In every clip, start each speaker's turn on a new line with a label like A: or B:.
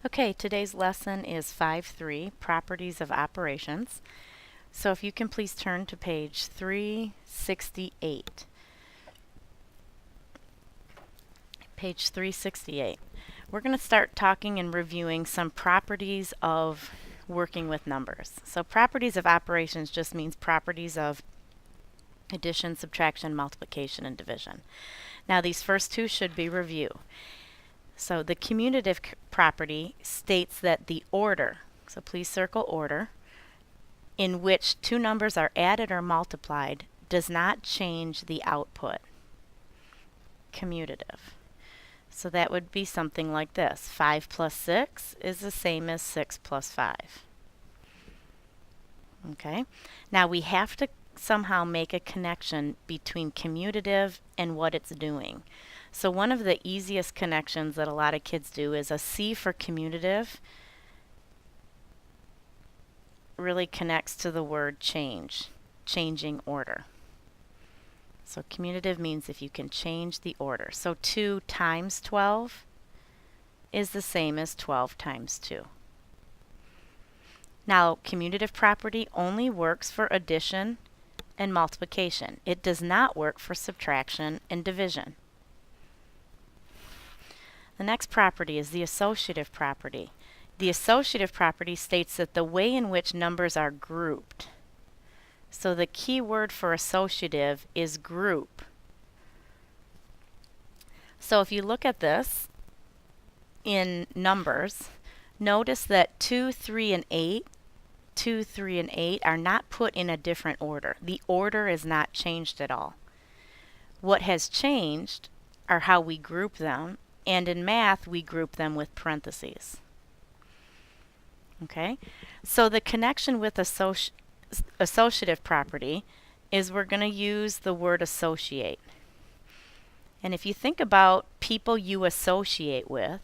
A: Okay, today's lesson is 5.3, Properties of Operations. So if you can please turn to page 368. Page 368. We're going to start talking and reviewing some properties of working with numbers. So properties of operations just means properties of addition, subtraction, multiplication, and division. Now these first two should be review. So the commutative property states that the order, so please circle order, in which two numbers are added or multiplied does not change the output. Commutative. So that would be something like this. 5 plus 6 is the same as 6 plus 5. Okay? Now we have to somehow make a connection between commutative and what it's doing. So one of the easiest connections that a lot of kids do is a C for commutative really connects to the word change, changing order. So commutative means if you can change the order. So 2 times 12 is the same as 12 times 2. Now, commutative property only works for addition and multiplication. It does not work for subtraction and division. The next property is the associative property. The associative property states that the way in which numbers are grouped. So the key word for associative is group. So if you look at this in numbers, notice that 2, 3, and 8, 2, 3, and 8 are not put in a different order. The order is not changed at all. What has changed are how we group them, and in math we group them with parentheses. Okay, so the connection with associative property is we're going to use the word associate. And if you think about people you associate with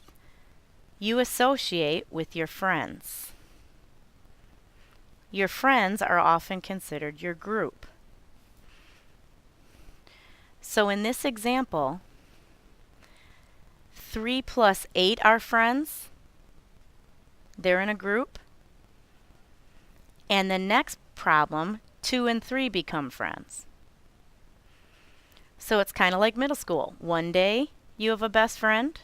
A: your friends. Your friends are often considered your group. So in this example, 3 plus 8 are friends. They're in a group. And the next problem, 2 and 3 become friends. So it's kind of like middle school. One day you have a best friend.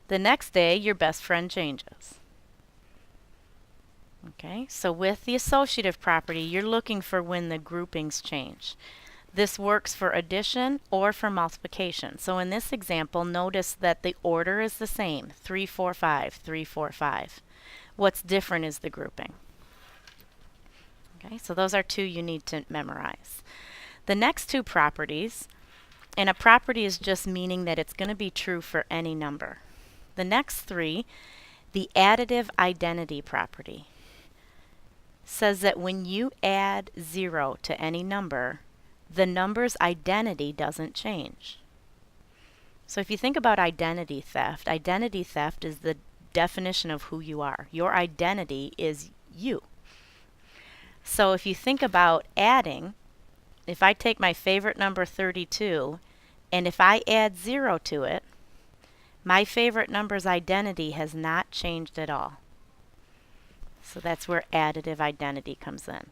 A: The next day your best friend changes. Okay, so with the associative property, you're looking for when the groupings change. This works for addition or for multiplication. So in this example, notice that the order is the same, 3, 4, 5, 3, 4, 5. What's different is the grouping. Okay, so those are two you need to memorize. The next two properties, and a property is just meaning that it's going to be true for any number. The next three, the additive identity property, says that when you add 0 to any number, the number's identity doesn't change. So if you think about identity theft is the definition of who you are. Your identity is you. So if you think about adding, if I take my favorite number 32, and if I add 0 to it, my favorite number's identity has not changed at all. So that's where additive identity comes in.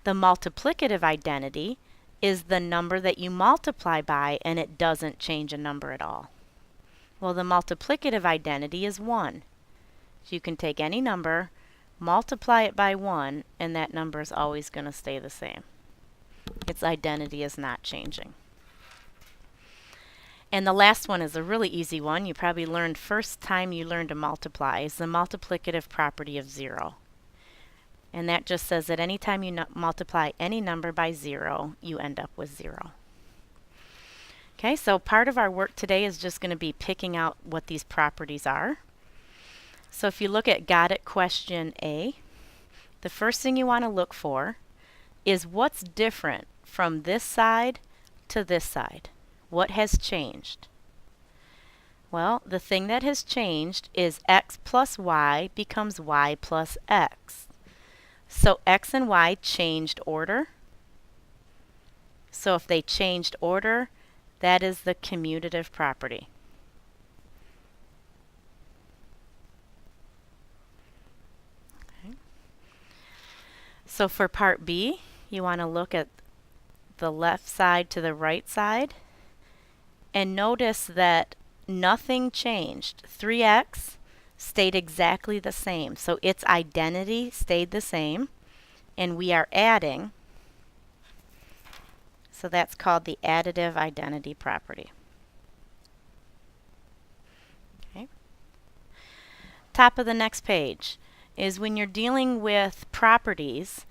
A: The multiplicative identity is the number that you multiply by and it doesn't change a number at all. Well, the multiplicative identity is 1. So you can take any number, multiply it by 1, and that number is always going to stay the same. Its identity is not changing. And the last one is a really easy one. You probably learned first time you learned to multiply is the multiplicative property of 0. And that just says that anytime you multiply any number by 0, you end up with 0. Okay, so part of our work today is just going to be picking out what these properties are. So if you look at Got It question A, the first thing you want to look for is what's different from this side to this side. What has changed? Well, the thing that has changed is x plus y becomes y plus x. So x and y changed order. So if they changed order, that is the commutative property. So for part B, you want to look at the left side to the right side and notice that nothing changed. 3x stayed exactly the same. So its identity stayed the same, and we are adding. So that's called the additive identity property. Okay. Top of the next page is when you're dealing with properties,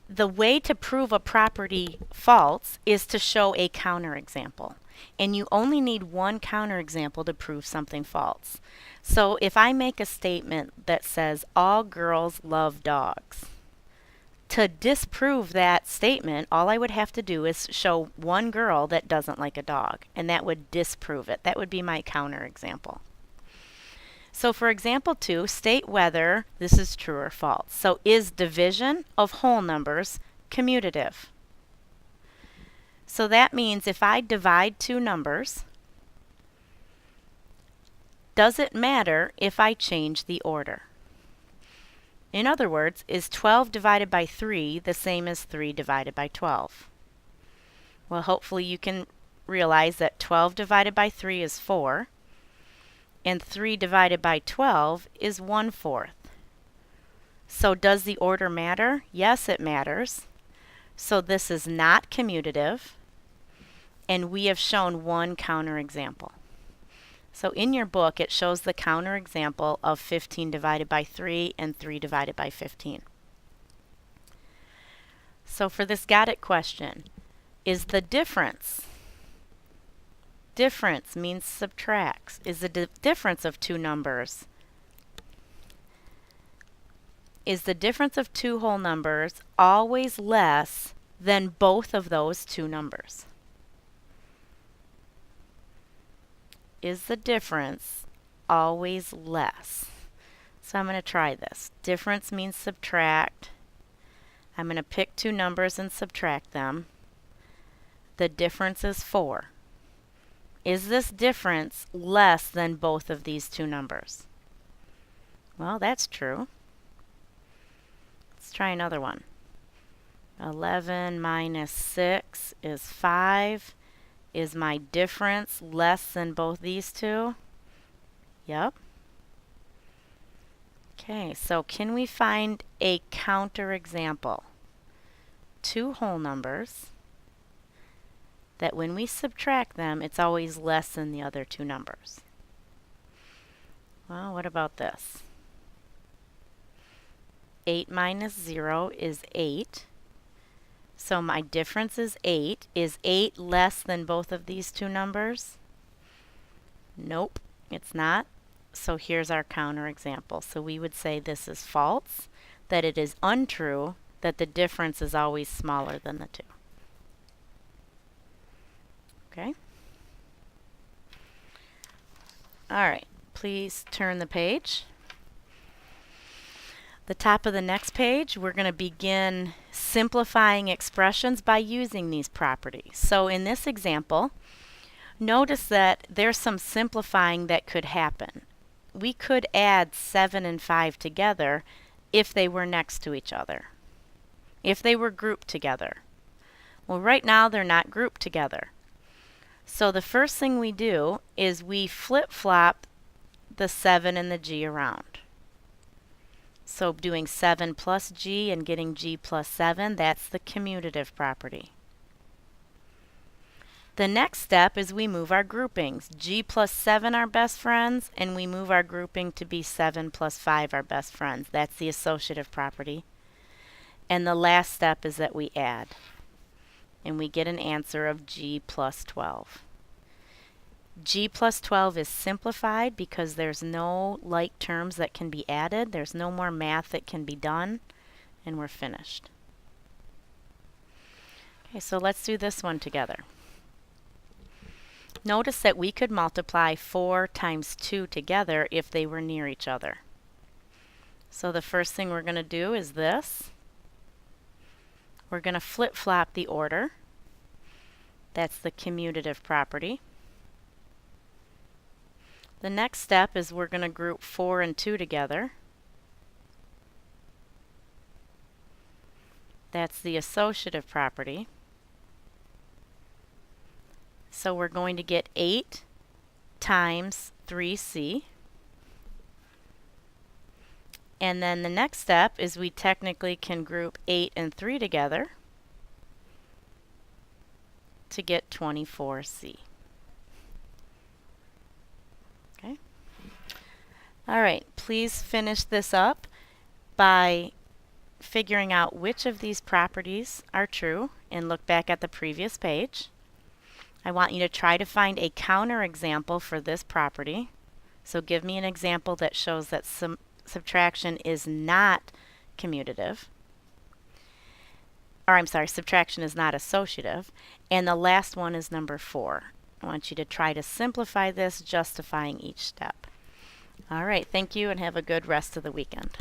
A: the way to prove a property false is to show a counterexample. And you only need one counterexample to prove something false. So if I make a statement that says all girls love dogs, to disprove that statement, all I would have to do is show one girl that doesn't like a dog, and that would disprove it. That would be my counterexample. So for example 2, state whether this is true or false. So is division of whole numbers commutative? So that means if I divide two numbers, does it matter if I change the order? In other words, is 12 divided by 3 the same as 3 divided by 12? Well, hopefully you can realize that 12 divided by 3 is 4, and 3 divided by 12 is 1/4. So does the order matter? Yes, it matters. So this is not commutative, and we have shown one counterexample. So in your book, it shows the counterexample of 15 divided by 3 and 3 divided by 15. So for this got it question, is the difference means subtracts. Is the difference of two numbers, is the difference of two whole numbers always less than both of those two numbers? Is the difference always less? So I'm going to try this. Difference means subtract. I'm going to pick two numbers and subtract them. The difference is 4. Is this difference less than both of these two numbers? Well, that's true. Let's try another one. 11 minus 6 is 5. Is my difference less than both these two? Yep. Okay, so can we find a counterexample? Two whole numbers that when we subtract them, it's always less than the other two numbers. Well, what about this? 8 minus 0 is 8. So my difference is 8. Is 8 less than both of these two numbers? Nope, it's not. So here's our counterexample. So we would say this is false, that it is untrue, that the difference is always smaller than the two. Okay? All right, please turn the page. The top of the next page, we're going to begin simplifying expressions by using these properties. So in this example, notice that there's some simplifying that could happen. We could add 7 and 5 together if they were next to each other, if they were grouped together. Well, right now they're not grouped together. So the first thing we do is we flip-flop the 7 and the g around. So doing 7 plus g and getting g plus 7, that's the commutative property. The next step is we move our groupings. G plus 7 are best friends, and we move our grouping to be 7 plus 5 are best friends. That's the associative property. And the last step is that we add. And we get an answer of g plus 12. G plus 12 is simplified because there's no like terms that can be added. There's no more math that can be done, and we're finished. Okay, so let's do this one together. Notice that we could multiply 4 times 2 together if they were near each other. So the first thing we're going to do is this. We're going to flip-flop the order. That's the commutative property. The next step is we're going to group 4 and 2 together. That's the associative property. So we're going to get 8 times 3c. And then the next step is we technically can group 8 and 3 together to get 24c. Okay. All right, please finish this up by figuring out which of these properties are true and look back at the previous page. I want you to try to find a counterexample for this property. So give me an example that shows that subtraction is not commutative. Or I'm sorry, subtraction is not associative. And the last one is number 4. I want you to try to simplify this, justifying each step. All right, thank you and have a good rest of the weekend.